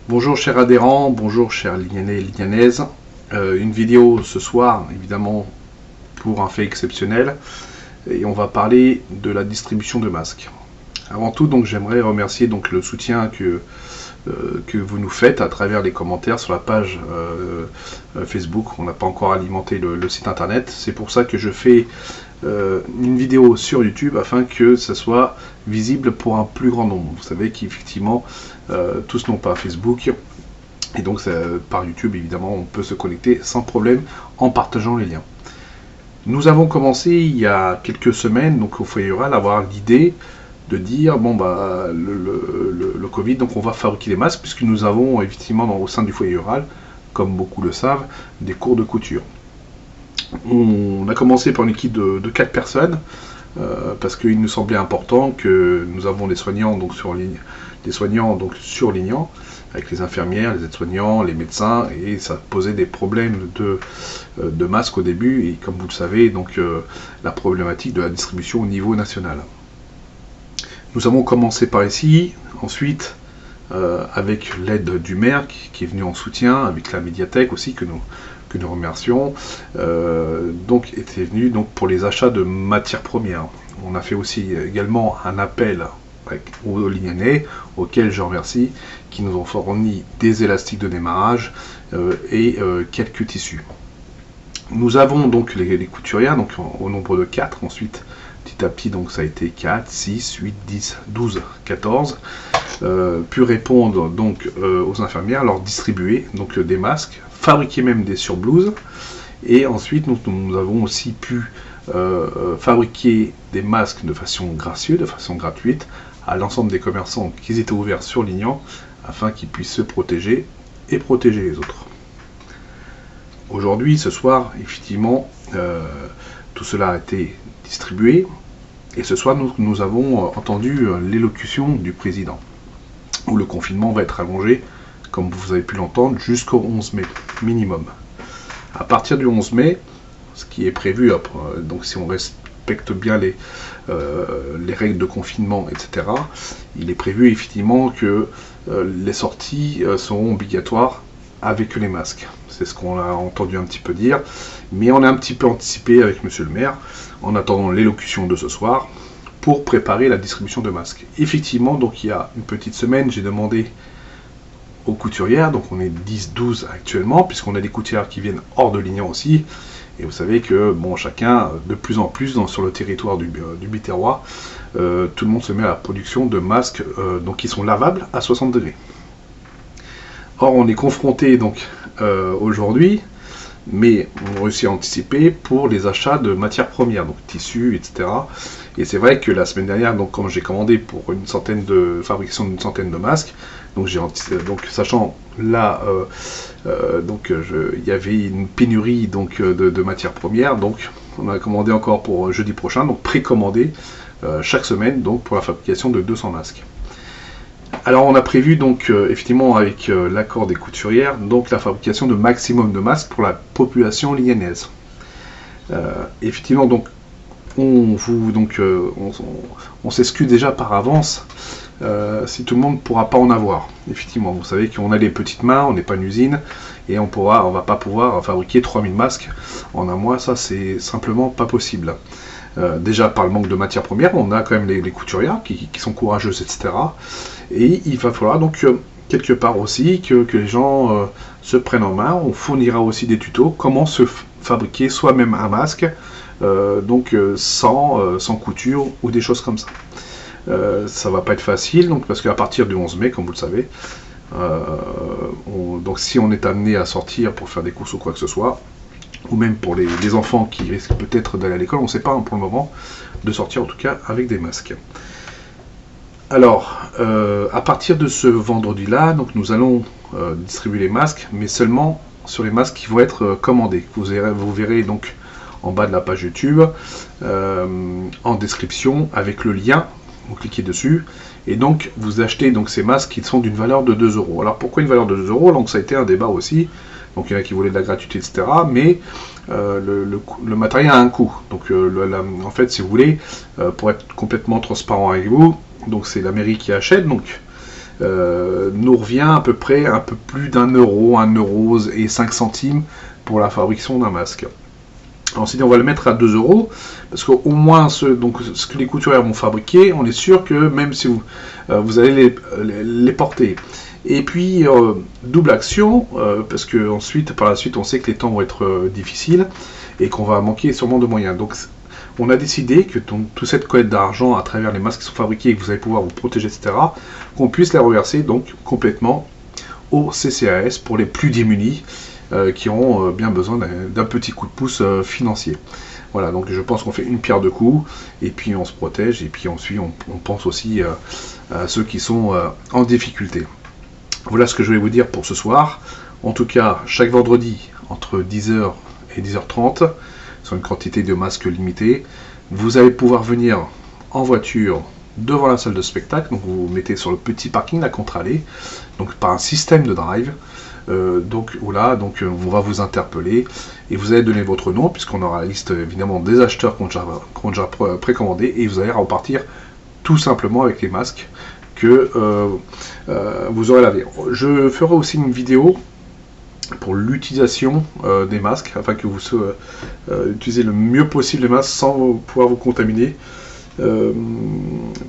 Bonjour chers adhérents, bonjour chers Lignanais et Lignanaises. Une vidéo ce soir, évidemment, pour un fait exceptionnel. Et on va parler de la distribution de masques. Avant tout, donc, j'aimerais remercier donc, le soutien que vous nous faites à travers les commentaires sur la page Facebook. On n'a pas encore alimenté le site internet. C'est pour ça que je fais une vidéo sur YouTube afin que ça soit visible pour un plus grand nombre. Vous savez qu'effectivement, tous n'ont pas Facebook. Et donc, par YouTube, évidemment, on peut se connecter sans problème en partageant les liens. Nous avons commencé il y a quelques semaines, donc au foyer rural, à avoir l'idée de dire, bon bah, le Covid, donc on va fabriquer les masques, puisque nous avons effectivement au sein du foyer rural, comme beaucoup le savent, des cours de couture. On a commencé par une équipe de 4 personnes, parce qu'il nous semblait important que nous avons des soignants donc surlignant, avec les infirmières, les aides-soignants, les médecins, et ça posait des problèmes de masques au début, et comme vous le savez, donc la problématique de la distribution au niveau national. Nous avons commencé par ici, ensuite avec l'aide du maire qui est venu en soutien, avec la médiathèque aussi que nous remercions, donc était venu donc pour les achats de matières premières. On a fait aussi également un appel aux Lignanais, auxquels je remercie, qui nous ont fourni des élastiques de démarrage et quelques tissus. Nous avons donc les couturières, donc au nombre de 4, ensuite petit à petit, donc ça a été 4, 6, 8, 10, 12, 14, pu répondre donc aux infirmières, leur distribuer donc des masques, fabriquer même des surblouses, et ensuite nous avons aussi pu fabriquer des masques de façon gracieuse, de façon gratuite, à l'ensemble des commerçants qui étaient ouverts surlignant, afin qu'ils puissent se protéger et protéger les autres. Aujourd'hui, ce soir, effectivement, tout cela a été distribué, et ce soir, nous avons entendu l'élocution du président, où le confinement va être allongé, comme vous avez pu l'entendre, jusqu'au 11 mai, minimum. À partir du 11 mai, ce qui est prévu, donc si on respecte bien les règles de confinement, etc., il est prévu effectivement que les sorties seront obligatoires avec les masques. C'est ce qu'on a entendu un petit peu dire, mais on a un petit peu anticipé avec monsieur le maire, en attendant l'élocution de ce soir, pour préparer la distribution de masques. Effectivement, donc il y a une petite semaine, j'ai demandé aux couturières, donc on est 10-12 actuellement, puisqu'on a des couturières qui viennent hors de Lignan aussi, et vous savez que bon, chacun, de plus en plus, sur le territoire du Biterrois, tout le monde se met à la production de masques donc qui sont lavables à 60 degrés. Or, on est confronté donc aujourd'hui, mais on réussit à anticiper pour les achats de matières premières, donc tissus, etc. Et c'est vrai que la semaine dernière, donc quand j'ai commandé pour fabrication d'une centaine de masques, donc sachant là, il y avait une pénurie donc de matières premières, donc on a commandé encore pour jeudi prochain, donc précommandé chaque semaine donc pour la fabrication de 200 masques. Alors on a prévu donc effectivement avec l'accord des couturières donc la fabrication de maximum de masques pour la population lignanaise. Effectivement donc on s'excuse déjà par avance si tout le monde ne pourra pas en avoir. Effectivement, vous savez qu'on a les petites mains, on n'est pas une usine et on va pas pouvoir fabriquer 3000 masques en un mois, ça c'est simplement pas possible. Déjà par le manque de matières premières, on a quand même les couturières qui sont courageuses, etc. Et il va falloir donc quelque part aussi que les gens se prennent en main. On fournira aussi des tutos, comment se fabriquer soi-même un masque, sans couture ou des choses comme ça. Ça va pas être facile, donc, parce qu'à partir du 11 mai, comme vous le savez, donc si on est amené à sortir pour faire des courses ou quoi que ce soit, ou même pour les enfants qui risquent peut-être d'aller à l'école, on ne sait pas pour le moment, de sortir en tout cas avec des masques. Alors, à partir de ce vendredi-là, donc nous allons distribuer les masques, mais seulement sur les masques qui vont être commandés. Vous verrez donc en bas de la page YouTube, en description, avec le lien, vous cliquez dessus, et donc vous achetez donc ces masques qui sont d'une valeur de 2 €. Alors pourquoi une valeur de 2 €? Donc ça a été un débat aussi, donc il y en a qui voulaient de la gratuité, etc. Mais le matériel a un coût. Donc en fait, si vous voulez, pour être complètement transparent avec vous, donc c'est la mairie qui achète, donc nous revient à peu près un peu plus d'€1, 1,05 € pour la fabrication d'un masque. Ensuite, on va le mettre à 2 €, parce qu'au moins ce que les couturières vont fabriquer, on est sûr que même si vous allez les porter. Et puis, double action, parce que ensuite, par la suite, on sait que les temps vont être difficiles et qu'on va manquer sûrement de moyens. Donc, on a décidé que toute cette collecte d'argent à travers les masques qui sont fabriqués et que vous allez pouvoir vous protéger, etc., qu'on puisse les reverser donc complètement au CCAS pour les plus démunis qui ont bien besoin d'un petit coup de pouce financier. Voilà, donc je pense qu'on fait une pierre deux coups, et puis on se protège, et puis ensuite on pense aussi à ceux qui sont en difficulté. Voilà ce que je vais vous dire pour ce soir. En tout cas, chaque vendredi, entre 10h et 10h30, sur une quantité de masques limitée, vous allez pouvoir venir en voiture devant la salle de spectacle. Donc vous vous mettez sur le petit parking, la contre-allée, donc par un système de drive. Donc on va vous interpeller et vous allez donner votre nom, puisqu'on aura la liste évidemment des acheteurs qui ont déjà précommandé, et vous allez repartir tout simplement avec les masques que vous aurez lavé. Je ferai aussi une vidéo pour l'utilisation des masques, afin que vous utilisez le mieux possible les masques sans pouvoir vous contaminer,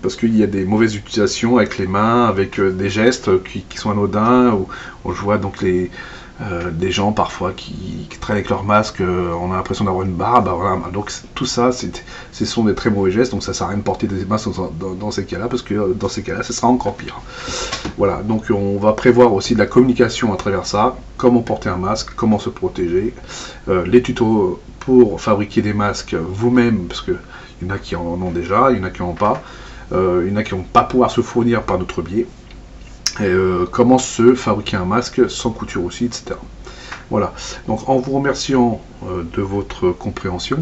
parce qu'il y a des mauvaises utilisations avec les mains, avec des gestes qui sont anodins, où on voit donc des gens parfois qui traînent avec leur masque, on a l'impression d'avoir une barbe, voilà. Donc tout ça, ce sont des très mauvais gestes, donc ça sert à rien de porter des masques dans ces cas-là, parce que dans ces cas-là, ce sera encore pire. Voilà, donc on va prévoir aussi de la communication à travers ça, comment porter un masque, comment se protéger, les tutos pour fabriquer des masques vous-même, parce que il y en a qui en ont déjà, il y en a qui n'en ont pas, il y en a qui vont pas pouvoir se fournir par notre biais. Et comment se fabriquer un masque sans couture aussi, etc. Voilà, donc en vous remerciant de votre compréhension,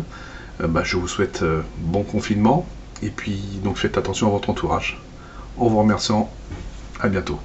je vous souhaite bon confinement, et puis donc faites attention à votre entourage. En vous remerciant, à bientôt.